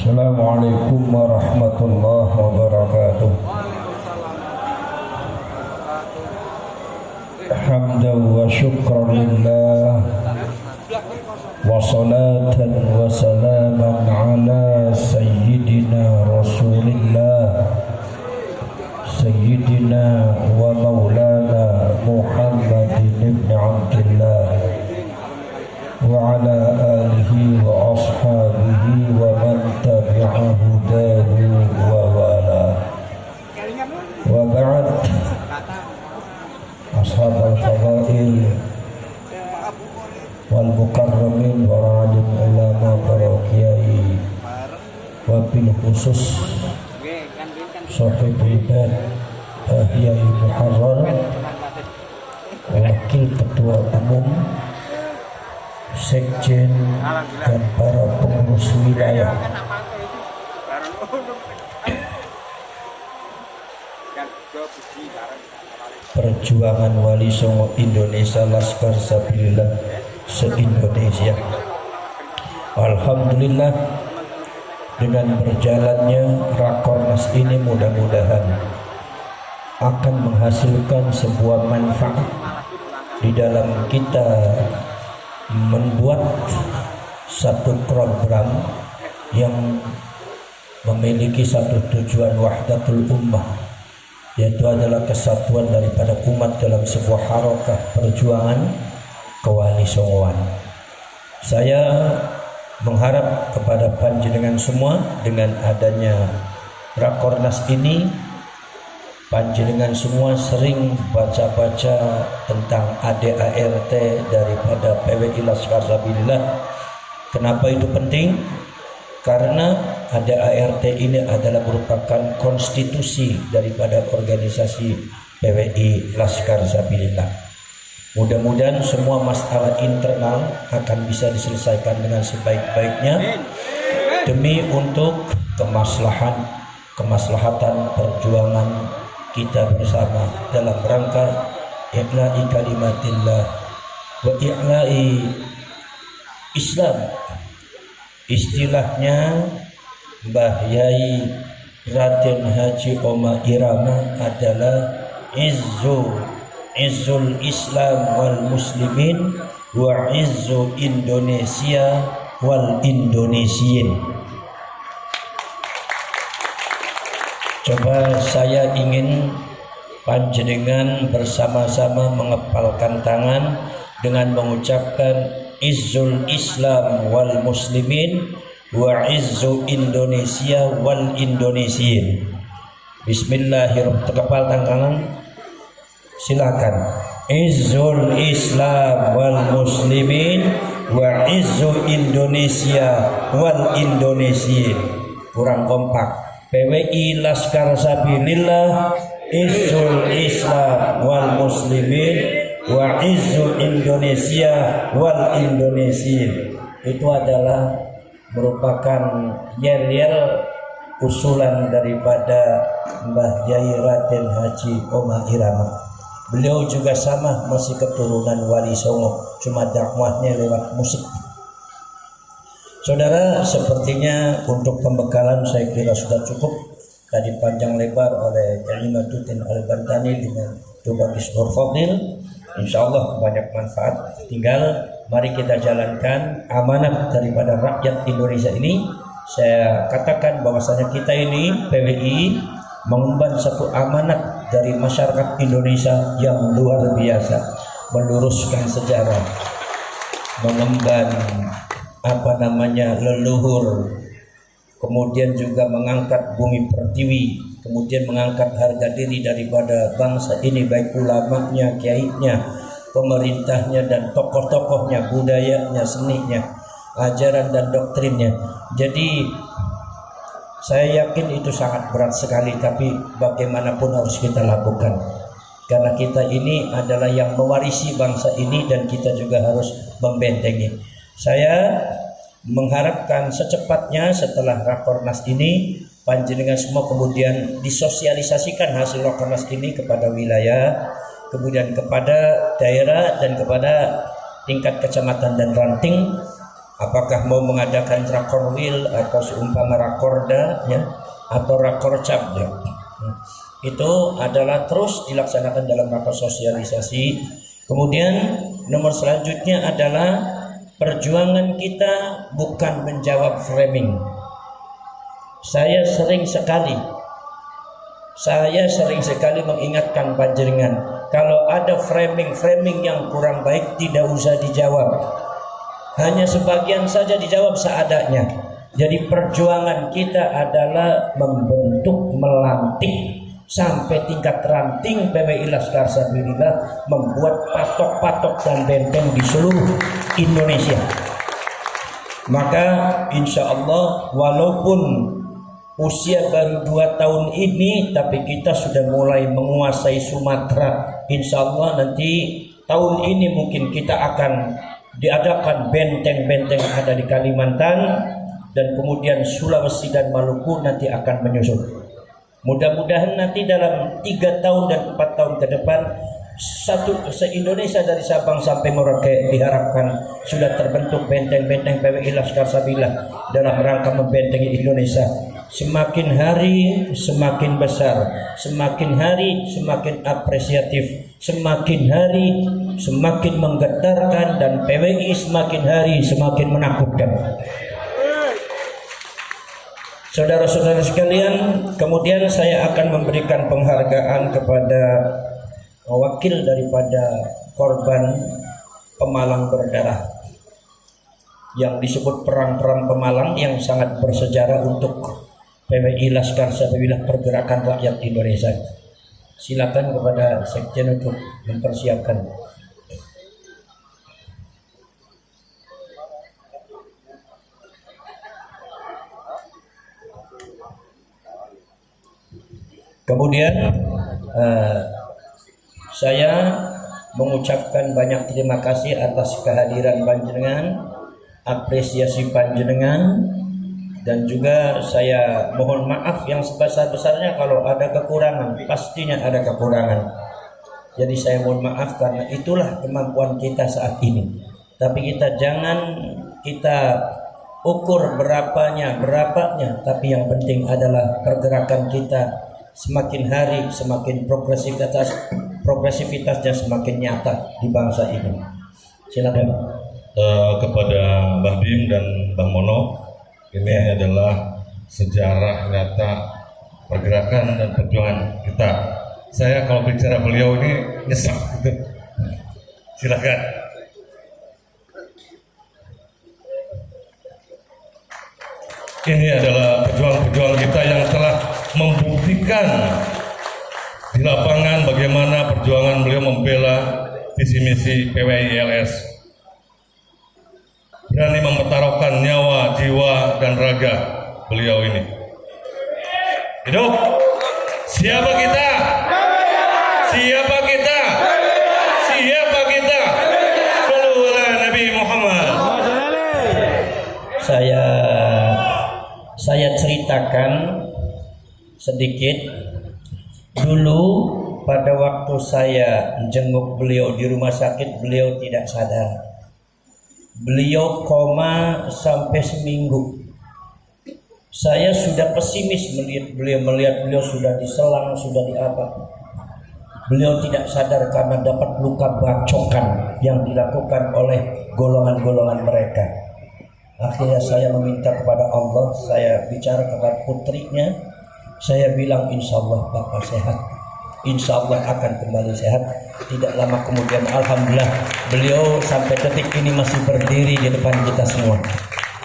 Assalamualaikum warahmatullahi wabarakatuh. Hamdan wa syukran lillah wa salatan wa salaman ala sayyidina rasulillah sayyidina wa maulana Muhammadin ibn Abdillah wa ala alihi wa ashabihi wa man tabi'a hudahu wa wala wa ba'd. Ashab al-fadail wal mukarramin wa alim ulama para kiai wa bil khusus sahibul bait Kiai Muharrar, wakil ketua umum, sekjen dan para pengurus wilayah Perjuangan Wali Songo Indonesia Laskar Sabilillah se-Indonesia. Alhamdulillah, dengan berjalannya Rakornas ini mudah-mudahan akan menghasilkan sebuah manfaat di dalam kita membuat satu program yang memiliki satu tujuan wahdatul ummah, yaitu adalah kesatuan daripada umat dalam sebuah harakah perjuangan kewali songoan. Saya mengharap kepada panjenengan semua, dengan adanya Rakornas ini, panjenengan semua sering baca-baca tentang ADART daripada PWI Laskar Sabilillah. Kenapa itu penting? Karena ADART ini adalah merupakan konstitusi daripada organisasi PWI Laskar Sabilillah. Mudah-mudahan semua masalah internal akan bisa diselesaikan dengan sebaik-baiknya demi untuk kemaslahatan perjuangan kita bersama dalam rangka i'la'i kalimatillah wa i'la'i Islam. Istilahnya Mbah Yai Raden Haji Omah Irama adalah izzul Islam wal muslimin wa izzu Indonesia wal Indonesiin. Coba saya ingin panjenengan bersama-sama mengepalkan tangan dengan mengucapkan izzul Islam wal muslimin wa izzu Indonesia wal Indonesiin. Bismillahirrahmanirrahim. Kepalkan tangan. Silakan. Izzul Islam wal muslimin wa izzu Indonesia wal Indonesiin. Kurang kompak. PWI Laskar Sabilillah, izzul Islam wal muslimin wa izzu Indonesia wal Indonesiin. Itu adalah merupakan yel-yel usulan daripada Mbah Yai Raden Haji Omah Irama. Beliau juga sama, masih keturunan Wali Songo, cuma dakwahnya lewat musik. Saudara, sepertinya untuk pembekalan saya kira sudah cukup. Tadi panjang lebar oleh Imaduddin Al-Bantani dengan Tubakis Nurfadil. Insyaallah banyak manfaat. Tinggal mari kita jalankan amanat daripada rakyat Indonesia ini. Saya katakan bahwasanya kita ini PWI mengemban satu amanat dari masyarakat Indonesia yang luar biasa, meluruskan sejarah, mengemban leluhur, kemudian juga mengangkat bumi pertiwi, kemudian mengangkat harga diri daripada bangsa ini, baik ulamanya, kiainya, pemerintahnya dan tokoh-tokohnya, budayanya, seninya, ajaran dan doktrinnya. Jadi saya yakin itu sangat berat sekali, tapi bagaimanapun harus kita lakukan, karena kita ini adalah yang mewarisi bangsa ini dan kita juga harus membentengi. Saya mengharapkan secepatnya setelah Rakornas ini, panjenengan semua kemudian disosialisasikan hasil Rakornas ini kepada wilayah, kemudian kepada daerah dan kepada tingkat kecamatan dan ranting, Apakah mau mengadakan rakorwil atau seumpama rakorda ya, atau rakorcap ya. Itu adalah terus dilaksanakan dalam rangka sosialisasi. Kemudian nomor selanjutnya adalah perjuangan kita bukan menjawab framing. Saya sering sekali mengingatkan panjenengan, kalau ada framing yang kurang baik tidak usah dijawab. Hanya sebagian saja dijawab seadanya. Jadi perjuangan kita adalah membentuk, melantik sampai tingkat ranting PWI Laskar Sabilillah, membuat patok-patok dan benteng di seluruh Indonesia. Maka insya Allah walaupun usia baru 2 tahun ini, tapi kita sudah mulai menguasai Sumatera. Insya Allah nanti tahun ini mungkin kita akan diadakan benteng-benteng yang ada di Kalimantan, dan kemudian Sulawesi dan Maluku nanti akan menyusul. Mudah-mudahan nanti dalam 3 tahun dan 4 tahun ke depan se-Indonesia dari Sabang sampai Merauke diharapkan sudah terbentuk benteng-benteng PWI Laskar Sabilillah dalam rangka membentengi Indonesia. Semakin hari semakin besar, semakin hari semakin apresiatif, semakin hari semakin menggetarkan, dan PWI semakin hari semakin menakutkan. Saudara-saudara sekalian, kemudian saya akan memberikan penghargaan kepada wakil daripada korban Pemalang berdarah yang disebut perang-perang Pemalang, yang sangat bersejarah untuk PWI Laskar Sabilillah Pergerakan Rakyat Indonesia. Silakan kepada Sekjen untuk mempersiapkan. Kemudian saya mengucapkan banyak terima kasih atas kehadiran panjenengan, apresiasi panjenengan, dan juga saya mohon maaf yang sebesar-besarnya kalau ada kekurangan. Pastinya ada kekurangan. Jadi saya mohon maaf karena itulah kemampuan kita saat ini. Tapi kita ukur berapanya, tapi yang penting adalah pergerakan kita semakin hari semakin progresivitasnya semakin nyata di bangsa ini. Silakan. Kepada Mbah Bim dan Bang Mono, ini adalah sejarah nyata pergerakan dan perjuangan kita. Saya kalau bicara beliau ini nyesek gitu. Silakan. Ini adalah pejuang-pejuang kita yang telah membuktikan di lapangan bagaimana perjuangan beliau membela visi misi PWI LS. Berani mempertaruhkan nyawa, jiwa, dan raga beliau ini. Hidup. Siapa kita? Siapa kita? Siapa kita? Sallu ala Nabi Muhammad. Saya ceritakan sedikit. Dulu pada waktu saya jenguk beliau di rumah sakit, beliau tidak sadar. Beliau koma sampai seminggu. Saya sudah pesimis melihat beliau sudah diselang, sudah diapa. Beliau tidak sadar karena dapat luka bacokan yang dilakukan oleh golongan-golongan mereka. Akhirnya saya meminta kepada Allah, saya bicara kepada putrinya, saya bilang insya Allah Bapak sehat, insya Allah akan kembali sehat. Tidak lama kemudian alhamdulillah beliau sampai detik ini masih berdiri di depan kita semua.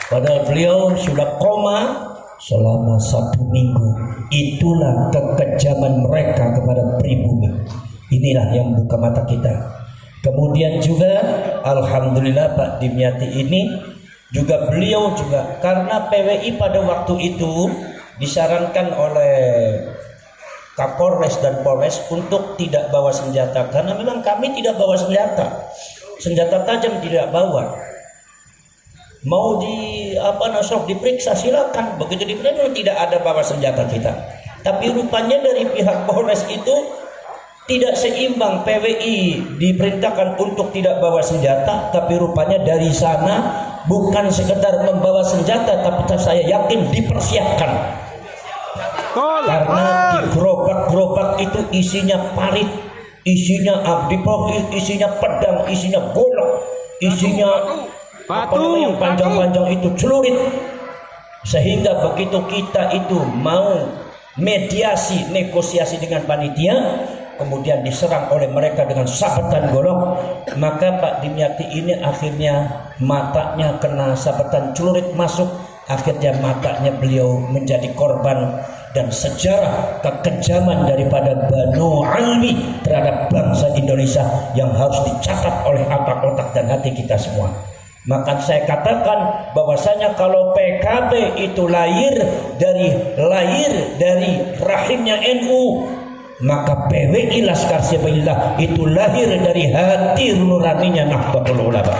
Padahal beliau sudah koma selama 1 minggu. Itulah kekejaman mereka kepada pribumi. Inilah yang buka mata kita. Kemudian juga alhamdulillah Pak Dimyati ini juga beliau juga, karena PWI pada waktu itu disarankan oleh Kapolres dan Polres untuk tidak bawa senjata, karena memang kami tidak bawa senjata tajam tidak bawa. Mau diperiksa silakan, begitu diperiksa tidak ada bawa senjata kita. Tapi rupanya dari pihak Polres itu tidak seimbang. PWI diperintahkan untuk tidak bawa senjata, tapi rupanya dari sana bukan sekedar membawa senjata, tapi saya yakin dipersiapkan. Karena di gerobak-gerobak itu isinya parit, isinya abdipok, isinya pedang, isinya golok, isinya yang panjang-panjang itu celurit. Sehingga begitu kita itu mau mediasi, negosiasi dengan panitia, kemudian diserang oleh mereka dengan sabetan golok, maka Pak Dimyati ini akhirnya matanya kena sabetan celurit masuk, akhirnya matanya beliau menjadi korban. Dan sejarah kekejaman daripada Banu Alwi terhadap bangsa Indonesia yang harus dicatat oleh otak-otak dan hati kita semua. Maka saya katakan bahwasanya kalau PKB itu lahir dari rahimnya NU, maka PWI Laskar Sabilullah itu lahir dari hati nuraninya Nahdlatul Ulama.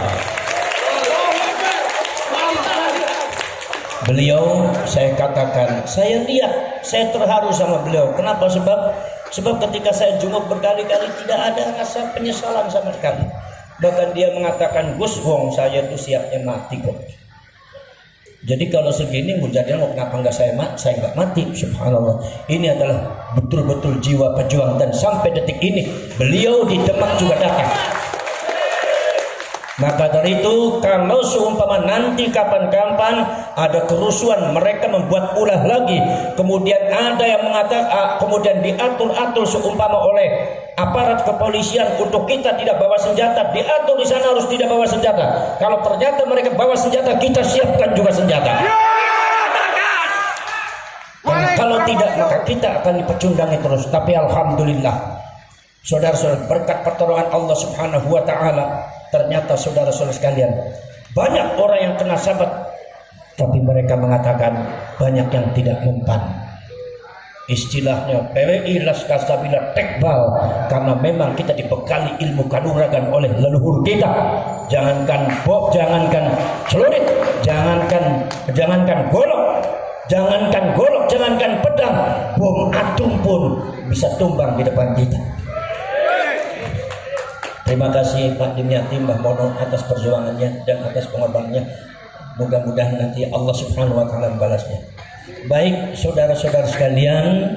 Beliau, saya katakan, saya lihat, saya terharu sama beliau. Kenapa? Sebab ketika saya jenguk berkali-kali tidak ada rasa penyesalan sama sekali. Bahkan dia mengatakan, Gus, wong saya itu siapnya mati kok. Jadi kalau segini mujadil, kenapa enggak saya enggak mati? Subhanallah. Ini adalah betul-betul jiwa pejuang, dan sampai detik ini beliau di Demak juga datang. Maka dari itu, kalau seumpama nanti kapan-kapan ada kerusuhan, mereka membuat ulah lagi, kemudian ada yang mengatakan, kemudian diatur-atur seumpama oleh aparat kepolisian untuk kita tidak bawa senjata, diatur di sana harus tidak bawa senjata. Kalau ternyata mereka bawa senjata, kita siapkan juga senjata. Dan kalau tidak, maka kita akan dipecundangi terus. Tapi alhamdulillah, saudara-saudara, berkat pertolongan Allah Subhanahu wa taala, ternyata saudara-saudara sekalian, banyak orang yang kena sabat, tapi mereka mengatakan banyak yang tidak mempan. Istilahnya PWI Laskar Sabilullah tekbal, karena memang kita dibekali ilmu kanuragan oleh leluhur kita. Jangankan jangankan celurit, jangankan golok, jangankan pedang, bom atom pun bisa tumbang di depan kita. Terima kasih Pak Dimyati, Mbah Mono atas perjuangannya dan atas pengorbanannya. Mudah-mudahan nanti Allah Subhanahu wa taala membalasnya. Baik saudara-saudara sekalian,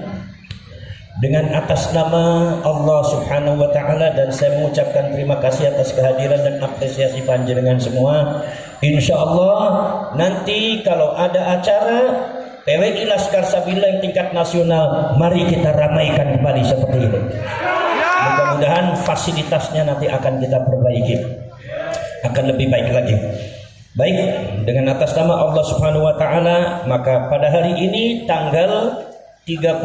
dengan atas nama Allah Subhanahu wa taala dan saya mengucapkan terima kasih atas kehadiran dan apresiasi panjenengan semua. Insya Allah nanti kalau ada acara PWI Laskar Sabilullah yang tingkat nasional, mari kita ramaikan kembali seperti ini. Mudah-mudahan fasilitasnya nanti akan kita perbaiki, akan lebih baik lagi. Baik, dengan atas nama Allah Subhanahu wa taala, maka pada hari ini tanggal 30,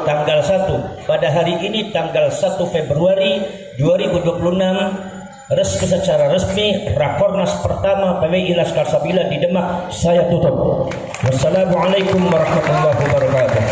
tanggal 1, pada hari ini tanggal 1 Februari 2026, secara resmi Rakornas pertama PWI Laskar Sabilullah di Demak saya tutup. Wassalamualaikum warahmatullahi wabarakatuh.